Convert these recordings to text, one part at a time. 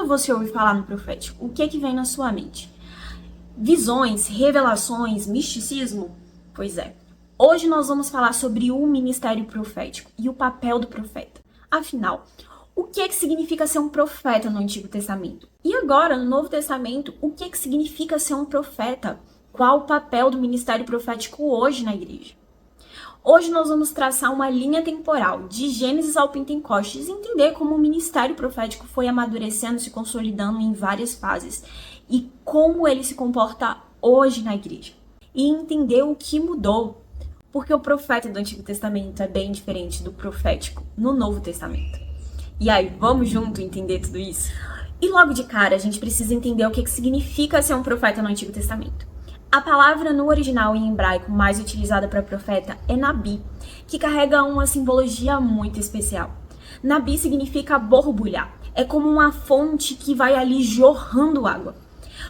Quando você ouve falar no profético, o que vem na sua mente? Visões, revelações, misticismo? Pois é. Hoje nós vamos falar sobre o ministério profético e o papel do profeta. Afinal, o que significa ser um profeta no Antigo Testamento? E agora, no Novo Testamento, o que significa ser um profeta? Qual o papel do ministério profético hoje na igreja? Hoje nós vamos traçar uma linha temporal de Gênesis ao Pentecostes e entender como o ministério profético foi amadurecendo, se consolidando em várias fases e como ele se comporta hoje na igreja. E entender o que mudou, porque o profeta do Antigo Testamento é bem diferente do profético no Novo Testamento. E aí, vamos junto entender tudo isso? E logo de cara, a gente precisa entender o que significa ser um profeta no Antigo Testamento. A palavra no original em hebraico mais utilizada para profeta é Nabi, que carrega uma simbologia muito especial. Nabi significa borbulhar, é como uma fonte que vai ali jorrando água.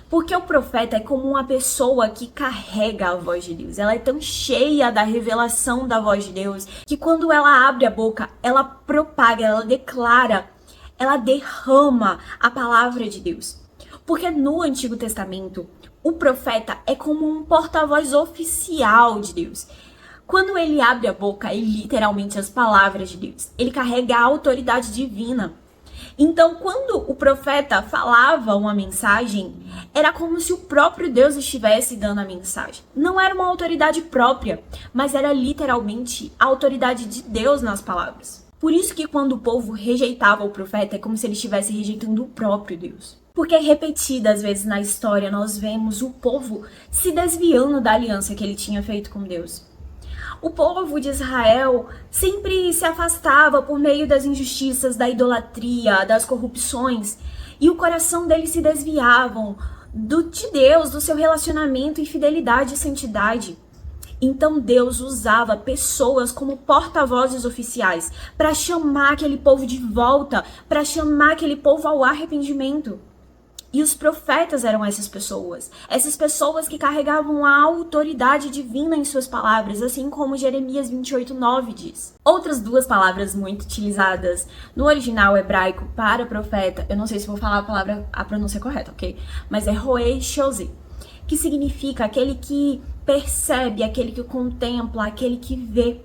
Porque o profeta é como uma pessoa que carrega a voz de Deus. Ela é tão cheia da revelação da voz de Deus que quando ela abre a boca, ela propaga, ela declara, ela derrama a palavra de Deus. Porque no Antigo Testamento, o profeta é como um porta-voz oficial de Deus. Quando ele abre a boca, é literalmente as palavras de Deus. Ele carrega a autoridade divina. Então, quando o profeta falava uma mensagem, era como se o próprio Deus estivesse dando a mensagem. Não era uma autoridade própria, mas era literalmente a autoridade de Deus nas palavras. Por isso que quando o povo rejeitava o profeta, é como se ele estivesse rejeitando o próprio Deus. Porque repetidas vezes na história nós vemos o povo se desviando da aliança que ele tinha feito com Deus. O povo de Israel sempre se afastava por meio das injustiças, da idolatria, das corrupções, e o coração deles se desviavam de Deus, do seu relacionamento e fidelidade e santidade. Então Deus usava pessoas como porta-vozes oficiais para chamar aquele povo de volta, para chamar aquele povo ao arrependimento. E os profetas eram essas pessoas que carregavam a autoridade divina em suas palavras, assim como Jeremias 28:9 diz. Outras duas palavras muito utilizadas no original hebraico para profeta, eu não sei se vou falar a pronúncia correta, ok? Mas é roei shozi, que significa aquele que percebe, aquele que contempla, aquele que vê.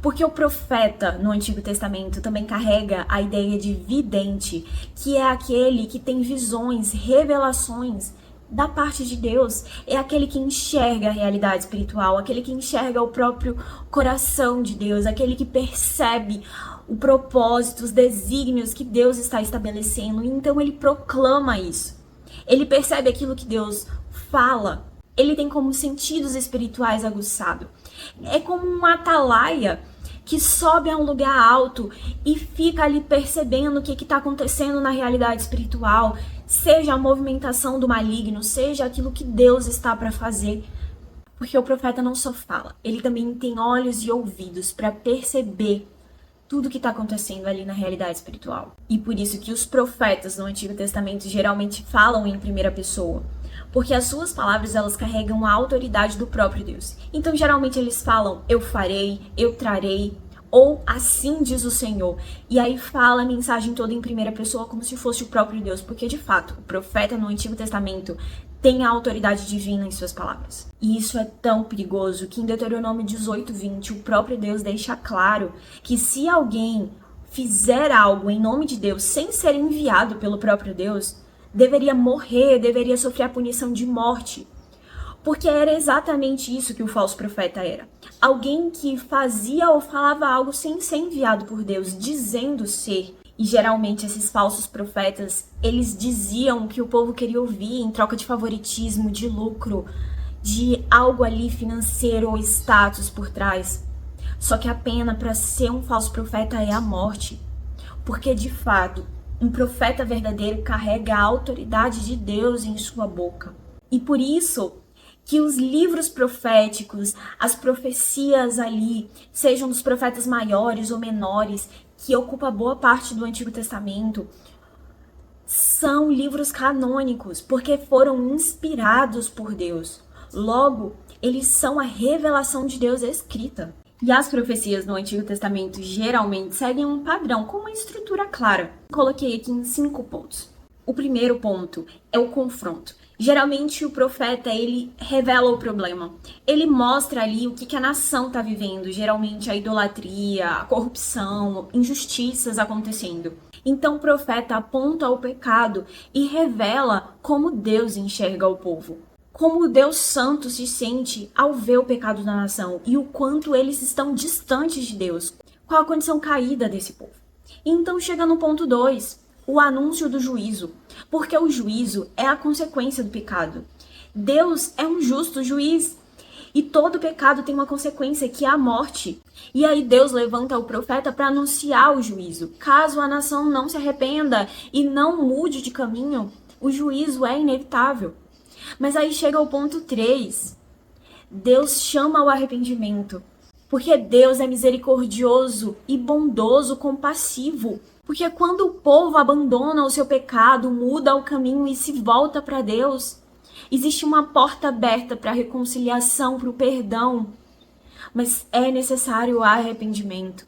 Porque o profeta no Antigo Testamento também carrega a ideia de vidente, que é aquele que tem visões, revelações da parte de Deus. É aquele que enxerga a realidade espiritual, aquele que enxerga o próprio coração de Deus, aquele que percebe o propósito, os desígnios que Deus está estabelecendo. Então ele proclama isso. Ele percebe aquilo que Deus fala. Ele tem como sentidos espirituais aguçados. É como um atalaia que sobe a um lugar alto e fica ali percebendo o que está acontecendo na realidade espiritual, seja a movimentação do maligno, seja aquilo que Deus está para fazer. Porque o profeta não só fala, ele também tem olhos e ouvidos para perceber tudo que está acontecendo ali na realidade espiritual. E por isso que os profetas no Antigo Testamento geralmente falam em primeira pessoa. Porque as suas palavras, elas carregam a autoridade do próprio Deus. Então, geralmente, eles falam, eu farei, eu trarei, ou assim diz o Senhor. E aí fala a mensagem toda em primeira pessoa como se fosse o próprio Deus. Porque, de fato, o profeta no Antigo Testamento tem a autoridade divina em suas palavras. E isso é tão perigoso que em Deuteronômio 18:20, o próprio Deus deixa claro que se alguém fizer algo em nome de Deus sem ser enviado pelo próprio Deus, deveria morrer, deveria sofrer a punição de morte. Porque era exatamente isso que o falso profeta era. Alguém que fazia ou falava algo sem ser enviado por Deus, dizendo ser. E geralmente esses falsos profetas, eles diziam o que o povo queria ouvir em troca de favoritismo, de lucro, de algo ali financeiro ou status por trás. Só que a pena para ser um falso profeta é a morte. Porque de fato, um profeta verdadeiro carrega a autoridade de Deus em sua boca. E por isso que os livros proféticos, as profecias ali, sejam dos profetas maiores ou menores, que ocupa boa parte do Antigo Testamento, são livros canônicos, porque foram inspirados por Deus. Logo, eles são a revelação de Deus escrita. E as profecias no Antigo Testamento geralmente seguem um padrão, com uma estrutura clara. Coloquei aqui em 5 pontos. O primeiro ponto é o confronto. Geralmente o profeta, ele revela o problema. Ele mostra ali o que a nação está vivendo. Geralmente a idolatria, a corrupção, injustiças acontecendo. Então o profeta aponta o pecado e revela como Deus enxerga o povo. Como o Deus Santo se sente ao ver o pecado da nação e o quanto eles estão distantes de Deus. Qual a condição caída desse povo. Então chega no ponto 2. O anúncio do juízo, porque o juízo é a consequência do pecado. Deus é um justo juiz e todo pecado tem uma consequência que é a morte. E aí Deus levanta o profeta para anunciar o juízo. Caso a nação não se arrependa e não mude de caminho, o juízo é inevitável. Mas aí chega o ponto 3. Deus chama ao arrependimento, porque Deus é misericordioso e bondoso, compassivo. Porque quando o povo abandona o seu pecado, muda o caminho e se volta para Deus, existe uma porta aberta para a reconciliação, para o perdão. Mas é necessário o arrependimento.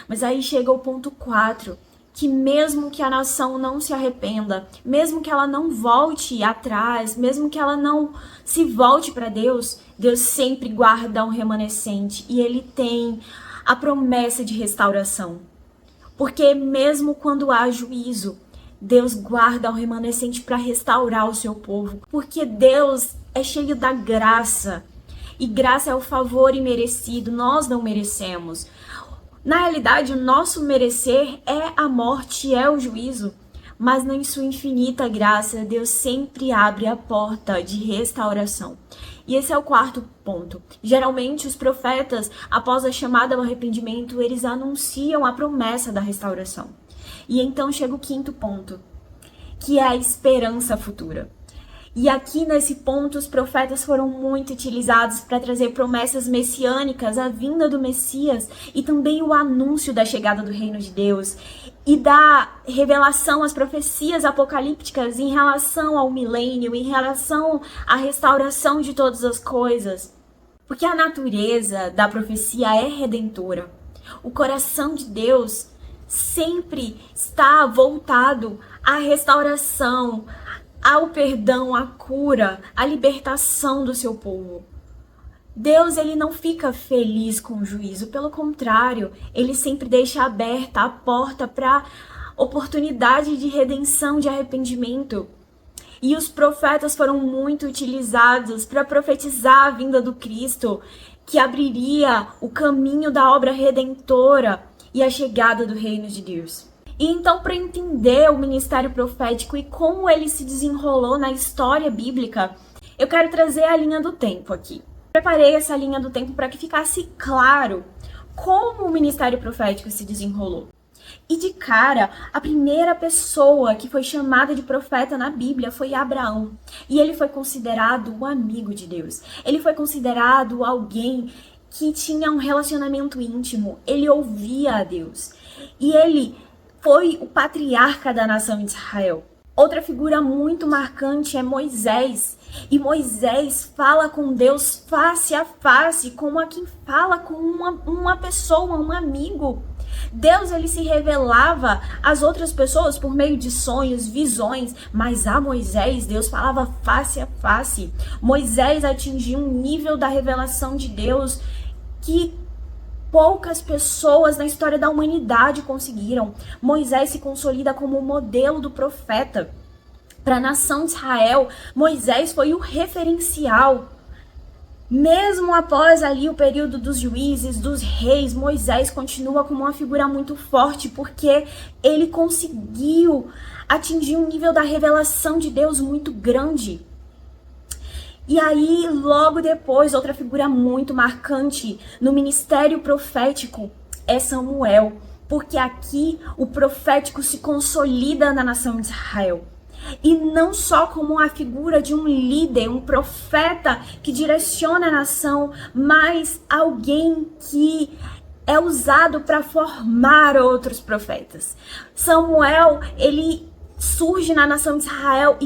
Mas aí chega o ponto 4, que mesmo que a nação não se arrependa, mesmo que ela não volte atrás, mesmo que ela não se volte para Deus, Deus sempre guarda um remanescente e Ele tem a promessa de restauração. Porque mesmo quando há juízo, Deus guarda o remanescente para restaurar o seu povo. Porque Deus é cheio da graça. E graça é o favor imerecido, nós não merecemos. Na realidade, o nosso merecer é a morte, é o juízo. Mas em sua infinita graça, Deus sempre abre a porta de restauração. E esse é o quarto ponto. Geralmente, os profetas, após a chamada ao arrependimento, eles anunciam a promessa da restauração. E então chega o quinto ponto, que é a esperança futura. E aqui nesse ponto, os profetas foram muito utilizados para trazer promessas messiânicas, a vinda do Messias e também o anúncio da chegada do reino de Deus e da revelação, as profecias apocalípticas em relação ao milênio, em relação à restauração de todas as coisas. Porque a natureza da profecia é redentora. O coração de Deus sempre está voltado à restauração, ao perdão, à cura, à libertação do seu povo. Deus, ele não fica feliz com o juízo, pelo contrário, ele sempre deixa aberta a porta para oportunidade de redenção, de arrependimento. E os profetas foram muito utilizados para profetizar a vinda do Cristo, que abriria o caminho da obra redentora e a chegada do reino de Deus. E então, para entender o ministério profético e como ele se desenrolou na história bíblica, eu quero trazer a linha do tempo aqui. Preparei essa linha do tempo para que ficasse claro como o ministério profético se desenrolou. E de cara, a primeira pessoa que foi chamada de profeta na Bíblia foi Abraão. E ele foi considerado o amigo de Deus. Ele foi considerado alguém que tinha um relacionamento íntimo. Ele ouvia a Deus. E ele foi o patriarca da nação de Israel. Outra figura muito marcante é Moisés. E Moisés fala com Deus face a face, como a quem fala com uma pessoa, um amigo. Deus, ele se revelava às outras pessoas por meio de sonhos, visões, mas a Moisés, Deus falava face a face. Moisés atingiu um nível da revelação de Deus que poucas pessoas na história da humanidade conseguiram. Moisés se consolida como o modelo do profeta. Para a nação de Israel, Moisés foi o referencial. Mesmo após ali o período dos juízes, dos reis, Moisés continua como uma figura muito forte, porque ele conseguiu atingir um nível da revelação de Deus muito grande. E aí, logo depois, outra figura muito marcante no ministério profético é Samuel, porque aqui o profético se consolida na nação de Israel. E não só como a figura de um líder, um profeta que direciona a nação, mas alguém que é usado para formar outros profetas. Samuel, ele surge na nação de Israel e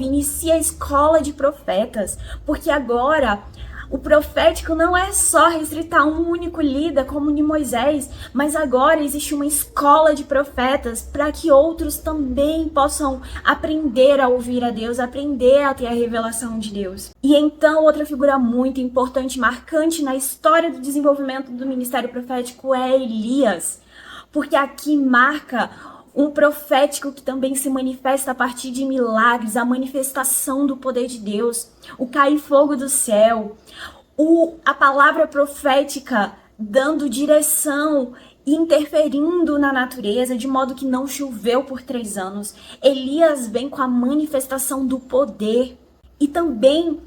inicia a escola de profetas, porque agora O profético não é só restrito a um único líder, como de Moisés, mas agora existe uma escola de profetas para que outros também possam aprender a ouvir a Deus, aprender a ter a revelação de Deus. E então, outra figura muito importante, marcante na história do desenvolvimento do ministério profético é Elias, porque aqui marca um profético que também se manifesta a partir de milagres, a manifestação do poder de Deus, o cair fogo do céu, a palavra profética dando direção e interferindo na natureza, de modo que não choveu por 3 anos. Elias vem com a manifestação do poder e também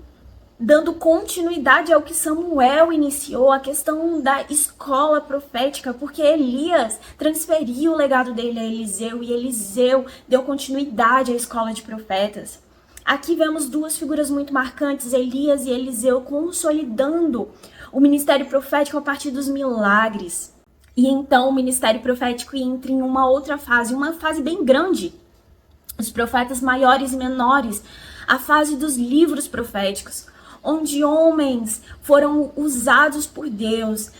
dando continuidade ao que Samuel iniciou, a questão da escola profética, porque Elias transferiu o legado dele a Eliseu e Eliseu deu continuidade à escola de profetas. Aqui vemos 2 figuras muito marcantes, Elias e Eliseu, consolidando o ministério profético a partir dos milagres. E então o ministério profético entra em uma outra fase, uma fase bem grande. Os profetas maiores e menores, a fase dos livros proféticos, onde homens foram usados por Deus,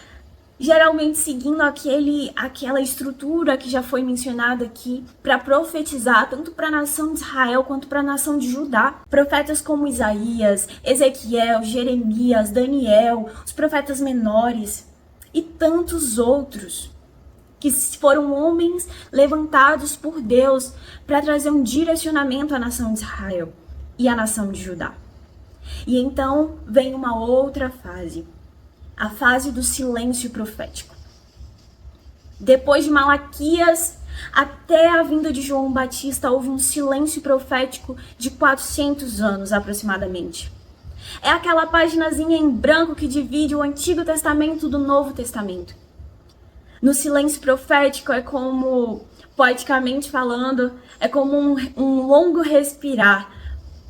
geralmente seguindo aquela estrutura que já foi mencionada aqui, para profetizar tanto para a nação de Israel quanto para a nação de Judá. Profetas como Isaías, Ezequiel, Jeremias, Daniel, os profetas menores e tantos outros, que foram homens levantados por Deus para trazer um direcionamento à nação de Israel e à nação de Judá. E então vem uma outra fase, a fase do silêncio profético. Depois de Malaquias até a vinda de João Batista, houve um silêncio profético de 400 anos aproximadamente. É aquela paginazinha em branco que divide o Antigo Testamento do Novo Testamento. No silêncio profético é como, poeticamente falando, é como um longo respirar,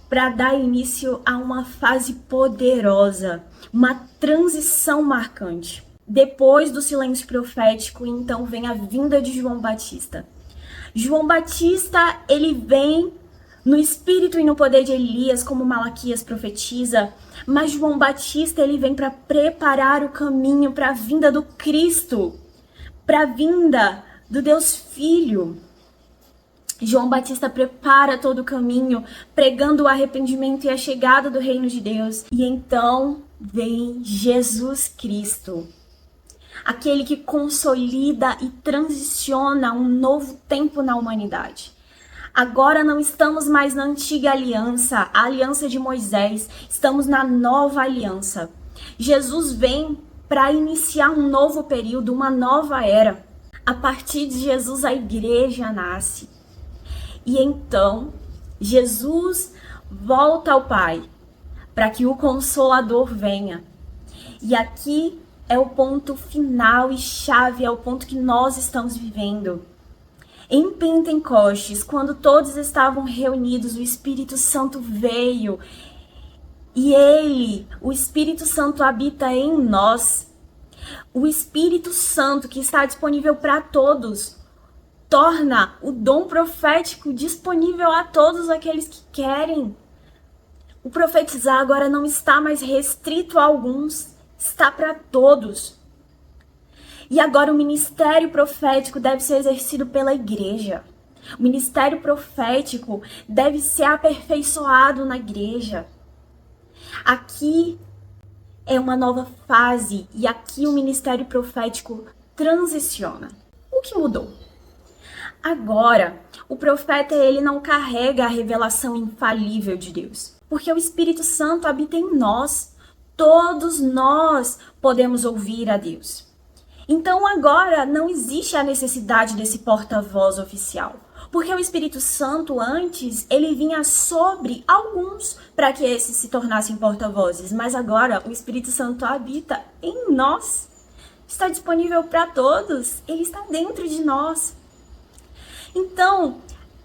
para dar início a uma fase poderosa, uma transição marcante. Depois do silêncio profético, então vem a vinda de João Batista. João Batista, ele vem no espírito e no poder de Elias, como Malaquias profetiza, mas João Batista, ele vem para preparar o caminho para a vinda do Cristo, para a vinda do Deus Filho. João Batista prepara todo o caminho, pregando o arrependimento e a chegada do reino de Deus. E então vem Jesus Cristo, aquele que consolida e transiciona um novo tempo na humanidade. Agora não estamos mais na antiga aliança, a aliança de Moisés, estamos na nova aliança. Jesus vem para iniciar um novo período, uma nova era. A partir de Jesus, a igreja nasce. E então, Jesus volta ao Pai para que o Consolador venha. E aqui é o ponto final e chave, é o ponto que nós estamos vivendo. Em Pentecostes, quando todos estavam reunidos, o Espírito Santo veio e o Espírito Santo habita em nós. O Espírito Santo que está disponível para todos torna o dom profético disponível a todos aqueles que querem. O profetizar agora não está mais restrito a alguns, está para todos. E agora o ministério profético deve ser exercido pela igreja. O ministério profético deve ser aperfeiçoado na igreja. Aqui é uma nova fase e aqui o ministério profético transiciona. O que mudou? Agora, o profeta ele não carrega a revelação infalível de Deus, porque o Espírito Santo habita em nós. Todos nós podemos ouvir a Deus. Então agora não existe a necessidade desse porta-voz oficial, porque o Espírito Santo antes ele vinha sobre alguns para que esses se tornassem porta-vozes, mas agora o Espírito Santo habita em nós. Está disponível para todos, ele está dentro de nós. Então,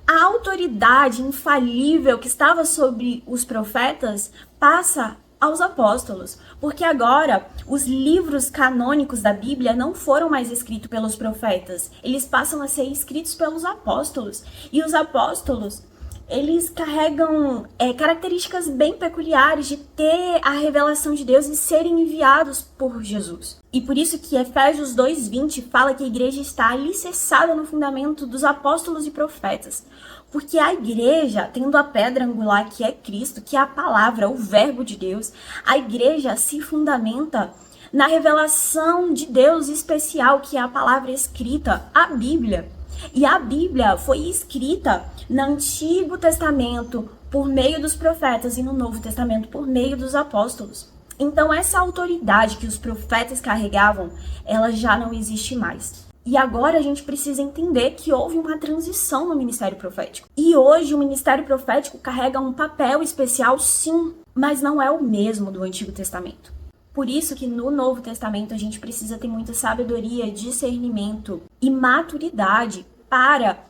a autoridade infalível que estava sobre os profetas passa aos apóstolos, porque agora os livros canônicos da Bíblia não foram mais escritos pelos profetas, eles passam a ser escritos pelos apóstolos. E os apóstolos, eles carregam características bem peculiares de ter a revelação de Deus e serem enviados por Jesus. E por isso que Efésios 2:20 fala que a igreja está alicerçada no fundamento dos apóstolos e profetas. Porque a igreja, tendo a pedra angular que é Cristo, que é a palavra, o verbo de Deus, a igreja se fundamenta na revelação de Deus especial, que é a palavra escrita, a Bíblia. E a Bíblia foi escrita no Antigo Testamento por meio dos profetas e no Novo Testamento por meio dos apóstolos. Então essa autoridade que os profetas carregavam, ela já não existe mais. E agora a gente precisa entender que houve uma transição no ministério profético. E hoje o ministério profético carrega um papel especial, sim, mas não é o mesmo do Antigo Testamento. Por isso que no Novo Testamento a gente precisa ter muita sabedoria, discernimento e maturidade para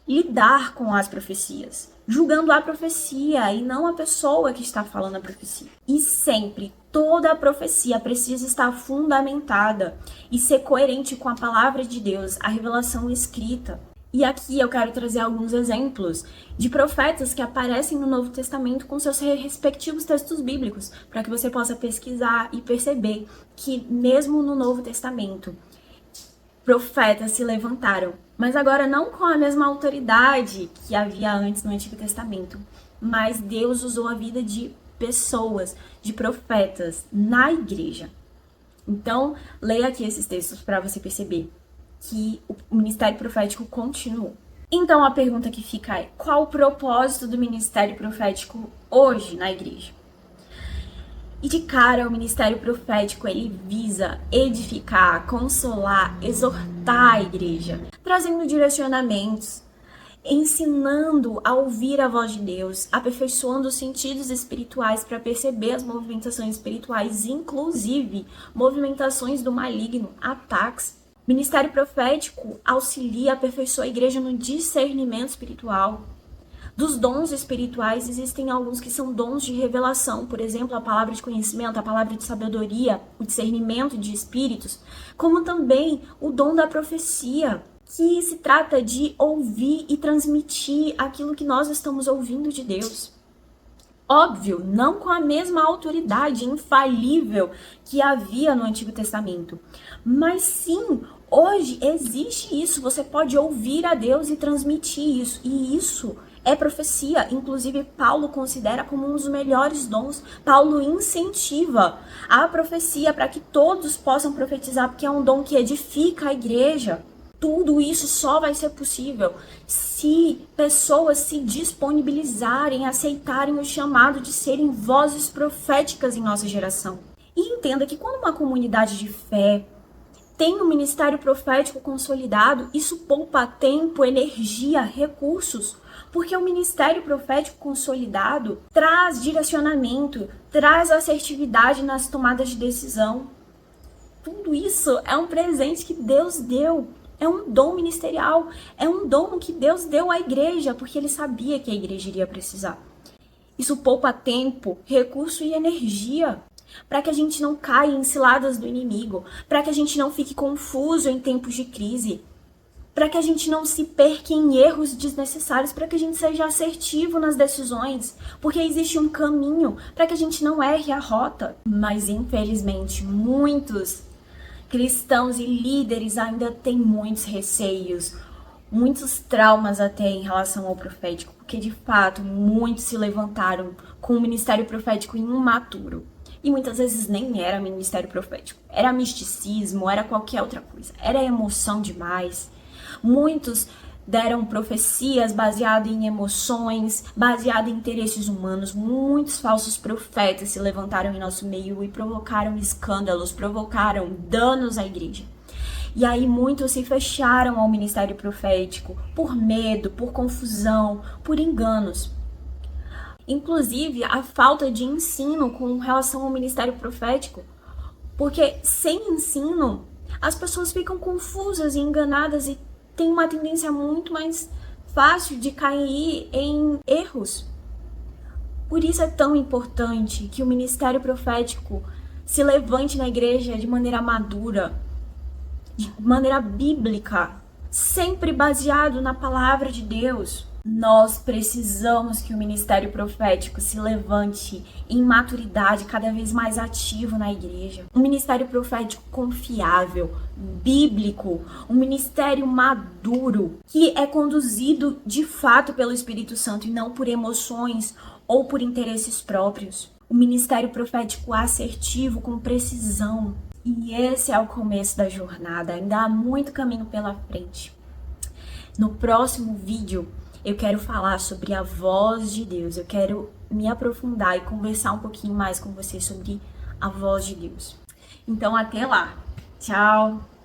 lidar com as profecias, julgando a profecia e não a pessoa que está falando a profecia. E sempre, toda a profecia precisa estar fundamentada e ser coerente com a palavra de Deus, a revelação escrita. E aqui eu quero trazer alguns exemplos de profetas que aparecem no Novo Testamento com seus respectivos textos bíblicos, para que você possa pesquisar e perceber que mesmo no Novo Testamento, profetas se levantaram, mas agora não com a mesma autoridade que havia antes no Antigo Testamento, mas Deus usou a vida de pessoas, de profetas na igreja. Então, leia aqui esses textos para você perceber que o ministério profético continuou. Então a pergunta que fica é: qual o propósito do ministério profético hoje na igreja? E de cara, o ministério profético, ele visa edificar, consolar, exortar a igreja, trazendo direcionamentos, ensinando a ouvir a voz de Deus, aperfeiçoando os sentidos espirituais para perceber as movimentações espirituais, inclusive movimentações do maligno, ataques. Ministério profético auxilia, aperfeiçoa a igreja no discernimento espiritual. Dos dons espirituais, existem alguns que são dons de revelação, por exemplo, a palavra de conhecimento, a palavra de sabedoria, o discernimento de espíritos, como também o dom da profecia, que se trata de ouvir e transmitir aquilo que nós estamos ouvindo de Deus. Óbvio, não com a mesma autoridade infalível que havia no Antigo Testamento, mas sim, hoje existe isso, você pode ouvir a Deus e transmitir isso, e isso é profecia. Inclusive, Paulo considera como um dos melhores dons. Paulo incentiva a profecia para que todos possam profetizar, porque é um dom que edifica a igreja. Tudo isso só vai ser possível se pessoas se disponibilizarem, aceitarem o chamado de serem vozes proféticas em nossa geração. E entenda que quando uma comunidade de fé tem um ministério profético consolidado, isso poupa tempo, energia, recursos, porque o ministério profético consolidado traz direcionamento, traz assertividade nas tomadas de decisão. Tudo isso é um presente que Deus deu. É um dom ministerial, é um dom que Deus deu à igreja, porque ele sabia que a igreja iria precisar. Isso poupa tempo, recurso e energia, para que a gente não caia em ciladas do inimigo, para que a gente não fique confuso em tempos de crise, para que a gente não se perca em erros desnecessários, para que a gente seja assertivo nas decisões, porque existe um caminho para que a gente não erre a rota. Mas infelizmente, muitos cristãos e líderes ainda têm muitos receios, muitos traumas até em relação ao profético, porque de fato muitos se levantaram com o ministério profético imaturo. E muitas vezes nem era ministério profético, era misticismo, era qualquer outra coisa, era emoção demais. Muitos deram profecias baseadas em emoções, baseadas em interesses humanos. Muitos falsos profetas se levantaram em nosso meio e provocaram escândalos, provocaram danos à igreja. E aí muitos se fecharam ao ministério profético por medo, por confusão, por enganos. Inclusive, a falta de ensino com relação ao ministério profético, porque sem ensino, as pessoas ficam confusas e enganadas e tem uma tendência muito mais fácil de cair em erros. Por isso é tão importante que o ministério profético se levante na igreja de maneira madura, de maneira bíblica, sempre baseado na palavra de Deus. Nós precisamos que o ministério profético se levante em maturidade, cada vez mais ativo na igreja. Um ministério profético confiável, bíblico, um ministério maduro, que é conduzido de fato pelo Espírito Santo e não por emoções ou por interesses próprios. Um ministério profético assertivo, com precisão. E esse é o começo da jornada, ainda há muito caminho pela frente. No próximo vídeo, eu quero falar sobre a voz de Deus. Eu quero me aprofundar e conversar um pouquinho mais com vocês sobre a voz de Deus. Então, até lá. Tchau!